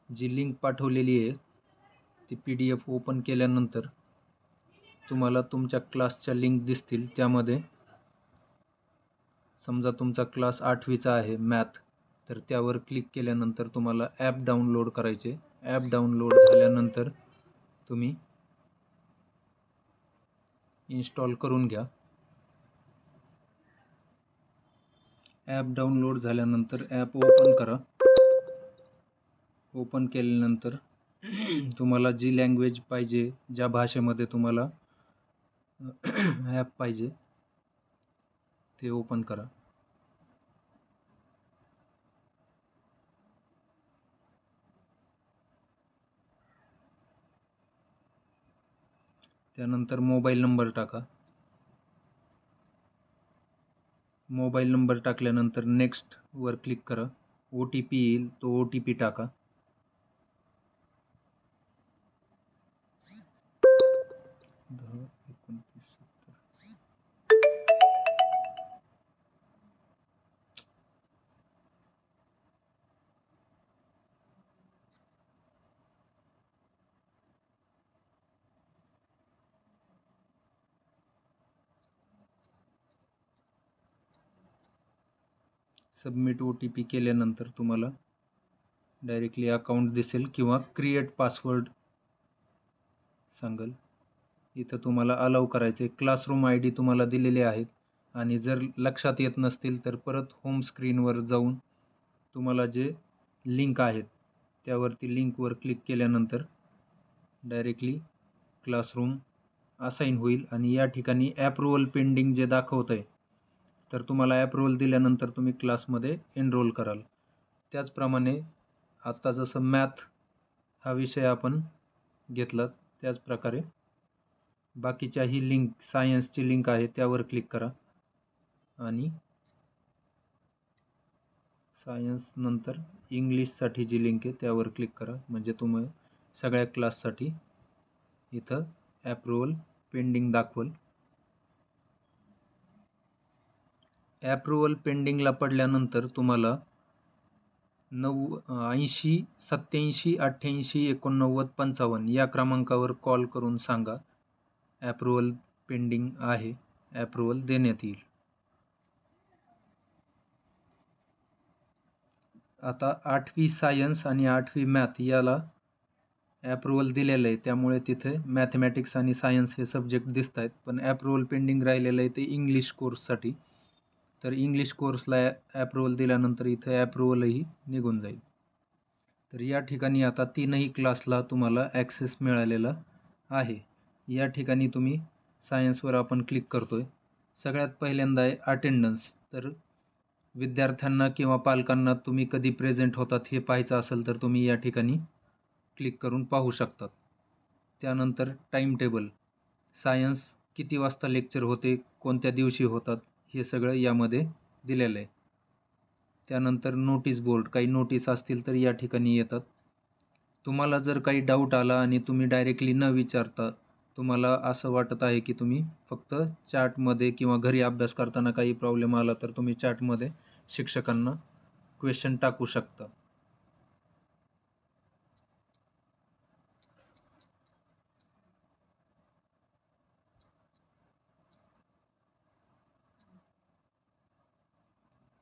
जी link पाठवलेली आहे ती PDF ओपन केल्यानंतर तुम्हाला तुमच्या क्लासच्या लिंक दिसतील. त्यामध्ये समजा तुमचा क्लास 8वीचा आहे मॅथ, तर त्यावर क्लिक केल्यानंतर तुम्हाला ॲप डाउनलोड करायचे. ॲप डाउनलोड झाल्यानंतर तुम्ही इन्स्टॉल करून घ्या. ॲप डाउनलोड झाल्यानंतर ॲप ओपन करा. ओपन केल्यानंतर तुम्हाला जी लँग्वेज पाहिजे, ज्या भाषेमध्ये तुम्हाला ॲप पाहिजे ते ओपन करा. त्यानंतर मोबाईल नंबर टाका. मोबाईल नंबर टाकल्यानंतर नेक्स्ट वर क्लिक करा. OTP येईल, तो OTP टाका. सबमिट OTP केल्यानंतर तुम्हाला डायरेक्टली अकाउंट दिसेल किंवा क्रिएट पासवर्ड सांगेल. इथं तुम्हाला अलाउ करायचे. क्लासरूम ID तुम्हाला दिलेले आहेत आणि जर लक्षात येत नसतील तर परत होम स्क्रीनवर जाऊन तुम्हाला जे लिंक आहेत त्यावरती लिंकवर क्लिक केल्यानंतर डायरेक्टली क्लासरूम असाइन होईल आणि या ठिकाणी अप्रूव्हल पेंडिंग जे दाखवत आहे, तर तुम्हाला अप्रूव्हल दिल्यानंतर तुम्ही क्लासमध्ये एनरोल कराल. त्याचप्रमाणे आता जसं मॅथ हा विषय आपण घेतला, त्याचप्रकारे बाकीच्याही लिंक, सायन्सची लिंक आहे त्यावर क्लिक करा आणि सायन्स नंतर इंग्लिशसाठी जी लिंक आहे त्यावर क्लिक करा. म्हणजे तुम्ही सगळ्या क्लाससाठी इथं अप्रूव्हल पेंडिंग दाखवल. अप्रूव्हल पेंडिंगला पडल्यानंतर तुम्हाला 80 87 88 89 55 या क्रमांकावर कॉल करून सांगा अप्रूव्हल पेंडिंग आहे, अप्रूव्हल देण्यात येईल. आता 8वी सायन्स आणि 8वी मॅथ याला अप्रूव्हल दिलेलं आहे, त्यामुळे तिथे मॅथमॅटिक्स आणि सायन्स हे सब्जेक्ट दिसत आहेत. पण अप्रूव्हल पेंडिंग राहिलेलं आहे ते इंग्लिश कोर्ससाठी. तर इंग्लिश कोर्सला अप्रूव्हल दिल्यानंतर इथे अप्रूव्हलही निघून जाईल. तर या ठिकाणी आता तीनही क्लासला तुम्हाला ॲक्सेस मिळालेला आहे. या ठिकाणी तुम्ही सायन्सवर आपण क्लिक करतोय. सगळ्यात पहिल्यांदा आहे अटेंडन्स. तर विद्यार्थ्यांना किंवा पालकांना तुम्ही कधी प्रेझेंट होतात हे पाहायचं असेल तर तुम्ही या ठिकाणी क्लिक करून पाहू शकतात. त्यानंतर टाईम टेबल, सायन्स किती वाजता लेक्चर होते, कोणत्या दिवशी होतात, हे सगळं यामध्ये दिलेलं आहे. त्यानंतर नोटीस बोर्ड, काही नोटीस असतील तर या ठिकाणी येतात. तुम्हाला जर काही डाऊट आला आणि तुम्ही डायरेक्टली न विचारता तुम्हाला असं वाटत आहे की तुम्ही फक्त चॅटमध्ये किंवा घरी अभ्यास करताना काही प्रॉब्लेम आला तर तुम्ही चॅटमध्ये शिक्षकांना क्वेश्चन टाकू शकता.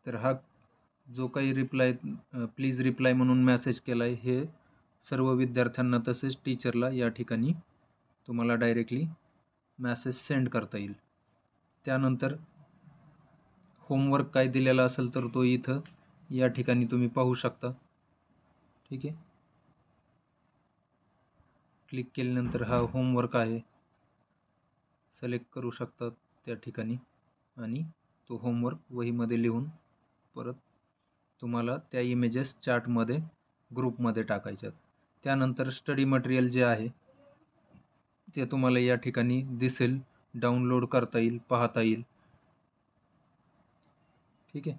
तर हा जो काही रिप्लाय प्लीज रिप्लाय म्हणून मेसेज केला आहे, हे सर्व विद्यार्थ्यांना तसेच टीचरला या ठिकाणी तुम्हाला डायरेक्टली मेसेज सेंड करता येईल. त्यानंतर होमवर्क काय दिलेला असेल तर तो इथं या ठिकाणी तुम्ही पाहू शकता. ठीक आहे. क्लिक केल्यानंतर हा होमवर्क आहे, सिलेक्ट करू शकता त्या ठिकाणी आणि तो होमवर्क वहीमध्ये लिहून परत तुम्हाला त्या इमेजेस चार्टमध्ये ग्रुपमध्ये टाकायच्यात. त्यानंतर स्टडी मटेरियल जे आहे ते तुम्हाला या ठिकाणी दिसेल, डाउनलोड करता येईल, पाहता येईल. ठीक आहे.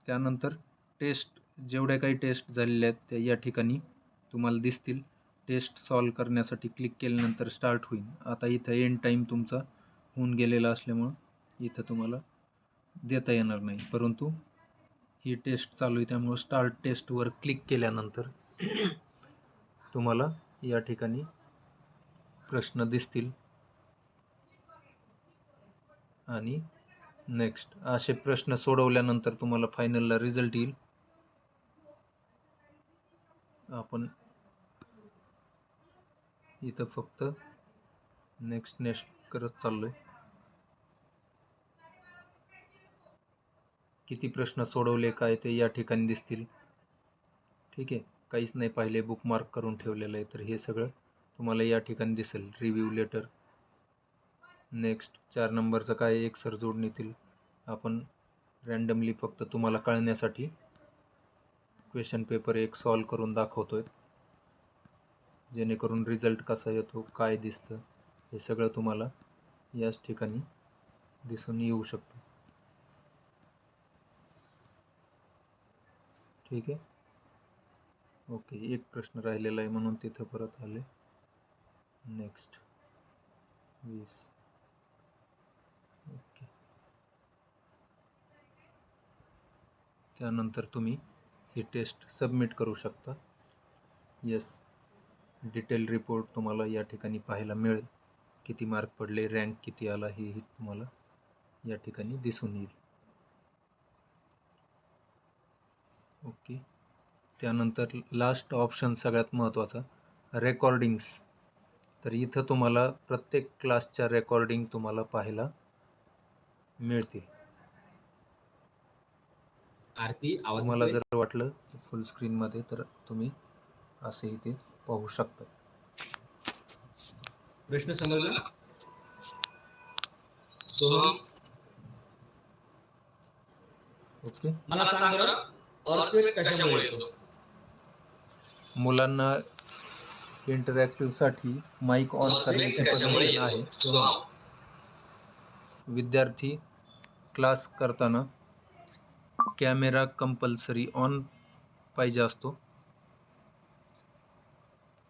त्यानंतर टेस्ट, जेवढ्या काही टेस्ट झालेल्या आहेत त्या या ठिकाणी तुम्हाला दिसतील. टेस्ट सॉल्व करण्यासाठी क्लिक केल्यानंतर स्टार्ट होईल. आता इथं एंड टाईम तुमचा होऊन गेलेला असल्यामुळं इथं तुम्हाला देता येणार नाही, परंतु ही टेस्ट चालू आहे त्यामुळं स्टार्ट टेस्टवर क्लिक केल्यानंतर तुम्हाला या ठिकाणी प्रश्न दिसतील आणि नेक्स्ट असे प्रश्न सोडवल्यानंतर तुम्हाला फायनलला रिझल्ट येईल. आपण इथं फक्त नेक्स्ट करत चाललोय. किती प्रश्न सोडवले काय ते या ठिकाणी दिसतील. ठीक आहे, काहीच नाही पाहिले, बुकमार्क करून ठेवलेलं आहे, तर हे सगळं तुम्हाला या ठिकाणी दिसेल. रिव्ह्यू लेटर, नेक्स्ट 4 नंबरचं काय एक सर जोडणीतील आपण रँडमली फक्त तुम्हाला कळण्यासाठी क्वेश्चन पेपर एक सॉल्व करून दाखवतोय, जेणेकरून रिझल्ट कसा येतो काय दिसतं हे सगळं तुम्हाला याच ठिकाणी दिसून येऊ शकतं. ठीक आहे, ओके. एक प्रश्न राहिलेला आहे म्हणून तिथं परत आले. नेक्स्ट 20. ओके, त्यानंतर तुम्ही ही टेस्ट सबमिट करू शकता. येस, डिटेल रिपोर्ट तुम्हाला या ठिकाणी पाहायला मिळेल. किती मार्क पडले, रँक किती आला हे तुम्हाला या ठिकाणी दिसून येईल. ओके, त्यानंतर लास्ट ऑप्शन सगळ्यात महत्त्वाचा, रेकॉर्डिंग्स. तर इथं तुम्हाला प्रत्येक क्लासच्या रेकॉर्डिंग तुम्हाला पाहायला मिळतील. तुम्हाला जर वाटलं फुल स्क्रीनमध्ये तर तुम्ही असे इथे पाहू शकता. प्रश्न समजला? सोहम, ओके, मला सांग बरं, अर्थक्वेक कशामुळे येतो? मुलांना इंटरॅक्टिव्हसाठी माईक ऑन करण्याची परमिशन आहे. सोहम, विद्यार्थी क्लास करताना कॅमेरा कंपल्सरी ऑन पाहिजे असतो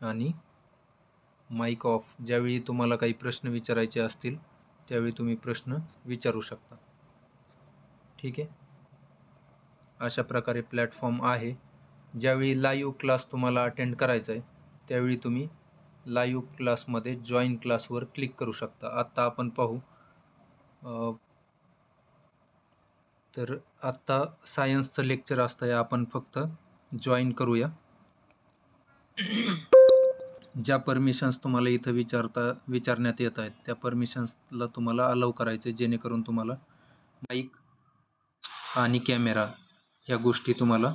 आणि माईक ऑफ. ज्यावेळी तुम्हाला काही प्रश्न विचारायचे असतील त्यावेळी तुम्ही प्रश्न विचारू शकता. ठीक आहे, अशा प्रकारे प्लॅटफॉर्म आहे. ज्यावेळी लाईव्ह क्लास तुम्हाला अटेंड करायचा आहे त्यावेळी तुम्ही लाईव्ह क्लासमध्ये जॉईन क्लासवर क्लिक करू शकता. आत्ता आपण पाहू. तर आत्ता सायन्सचं लेक्चर असतं आहे, आपण फक्त जॉईन करूया. ज्या परमिशन्स तुम्हाला इथं विचारण्यात येत आहेत त्या परमिशन्सला तुम्हाला अलाउ करायचे, जेणेकरून तुम्हाला माईक आणि कॅमेरा ह्या गोष्टी तुम्हाला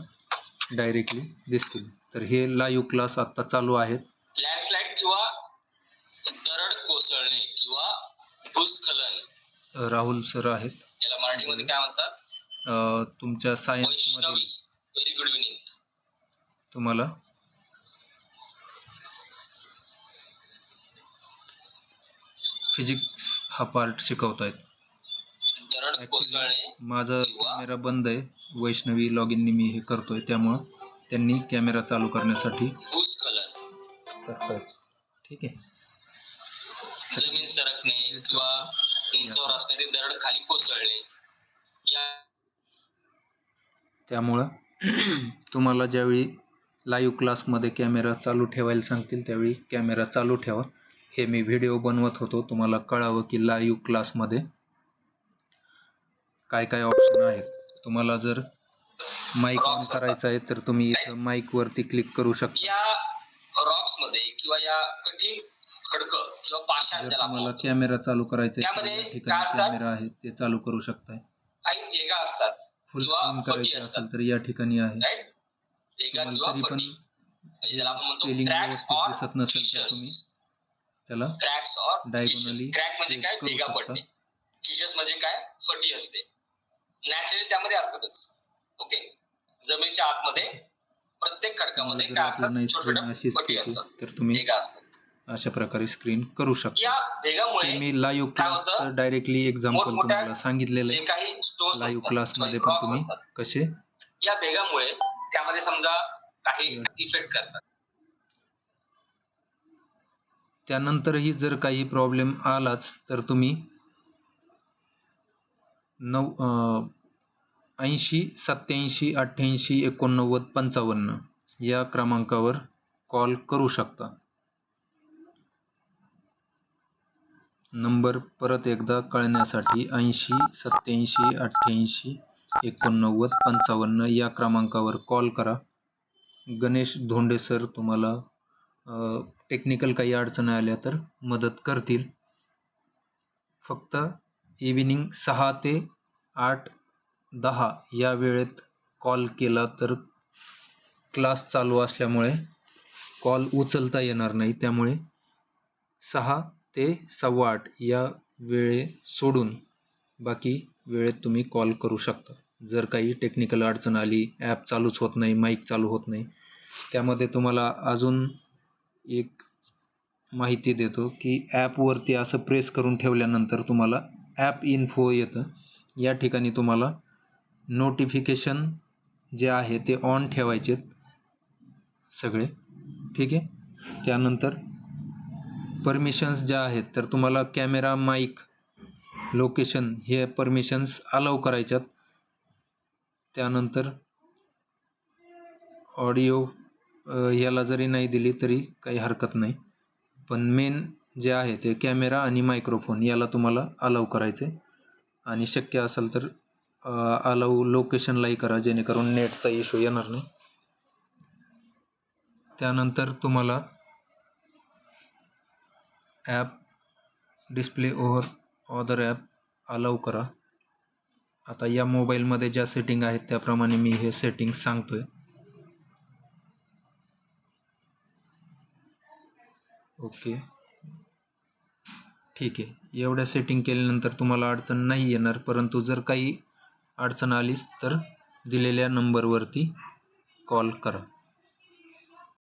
डायरेक्टली दिसतील. तर हे लाईव्ह क्लास आत्ता चालू आहेत. लँडस्लाइड किंवा दरड कोसळणे किंवा भूस्खलन, राहुल सर आहेत. याला मराठीमध्ये काय म्हणतात? तुमच्या सायन्समध्ये व्हेरी गुड इव्हनिंग. तुम्हाला फिजिक्स हा पार्ट शिकवतायत. दरड कोसळणे, माझा कॅमेरा बंद आहे, वैष्णवी लॉग इननी मी हे करतोय, त्यामुळं त्यांनी कॅमेरा चालू करण्यासाठी भूस्खलन करतायत. ठीक आहे, जमीन सरकणे किंवा उंचावर असणारी दरड खाली कोसळणे. त्यामुळं तुम्हाला ज्यावेळी लाईव्ह क्लासमध्ये कॅमेरा चालू ठेवायला सांगतील त्यावेळी कॅमेरा चालू ठेवा. हे मी व्हिडिओ बनवत होतो तुम्हाला कळावं की लाईव्ह क्लासमध्ये काय काय ऑप्शन आहेत. तुम्हाला जर माईक ऑन करायचा आहे तर तुम्ही इथं माईकवरती क्लिक करू शकता. या रॉक्स मध्ये किंवा या कठीण खडकं किंवा पाषाण जर तुम्हाला कॅमेरा चालू करायचा आहे तर या ठिकाणी कॅमेरा आहे ते चालू करू शकताय. काही भेगा असतात, फुल स्क्रीन करायचे असेल तर या ठिकाणी आहे. तुम्हाला तरी पण स्पेलिंग व्यवस्थित दिसत नसेल तर तुम्ही त्याला डायगोनली क्रॅक म्हणजे काय? करू भेगा शकता. पडणे. फिशस म्हणजे काय? फटी असते. नॅचरली त्यामध्ये असतातच. ओके, जमिनीच्या आतमध्ये प्रत्येक खडकामध्ये काय असतात? छोट्या फटी असतात, तर तुम्ही भेगा असतात. अशा प्रकारे स्क्रीन करू शकता. या भेगामुळे मी लाईव्ह क्लासचं डायरेक्टली एक्झाम्पल तुम्हाला सांगितलेलं जे आहे. काही स्टोन्स लाईव्ह असतात, क्लासमध्ये पण रॉक्स तुम्ही असतात, कसे या भेगामुळे त्यामध्ये समजा काही इफेक्ट करतात. त्यानंतरही जर काही प्रॉब्लेम आलाच तर तुम्ही 80 87 88 89 55 या क्रमांकावर कॉल करू शकता. नंबर परत एकदा कळण्यासाठी 80 87 88 89 55 या क्रमांकावर कॉल करा. गणेश धोंडे सर तुम्हाला टेक्निकल काही अडचणी आल्या तर मदत करतील. फक्त इव्हिनिंग 6 ते 8-10 या वेळेत कॉल केला तर क्लास चालू असल्यामुळे कॉल उचलता येणार नाही. त्यामुळे 6 ते 7:15 या वेळे सोडून बाकी वेळेत तुम्ही कॉल करू शकता. जर काही टेक्निकल अडचण आली, ॲप चालूच होत नाही, माईक चालू होत नाही, त्यामध्ये तुम्हाला अजून एक माहिती देतो की ॲपवरती असं प्रेस करून ठेवल्यानंतर तुम्हाला ॲप इन्फो येतं. या ठिकाणी तुम्हाला नोटिफिकेशन जे आहे ते ऑन ठेवायचे सगळे, ठीक आहे. त्यानंतर परमिशन्स ज्या आहेत तर तुम्हाला कॅमेरा, माईक, लोकेशन हे परमिशन्स अलाउ करायच्यात. त्यानंतर ऑडिओ याला जरी नाही दिली तरी काही हरकत नाही, पण मेन जे आहे ते कॅमेरा आणि मायक्रोफोन याला तुम्हाला अलाउ करायचे. आणि शक्य असेल तर अलाउ लोकेशनलाही करा, जेणेकरून नेटचा इश्यू येणार नाही. त्यानंतर तुम्हाला app display over other app allow करा. आता या मोबाईलमध्ये ज्या सेटिंग आहेत त्याप्रमाणे मी हे सेटिंग सांगतोय. ओके, ठीक आहे. एवढ्या सेटिंग केल्यानंतर तुम्हाला अडचण नाही येणार, परंतु जर काही अडचण आलीच तर दिलेल्या नंबरवरती कॉल करा.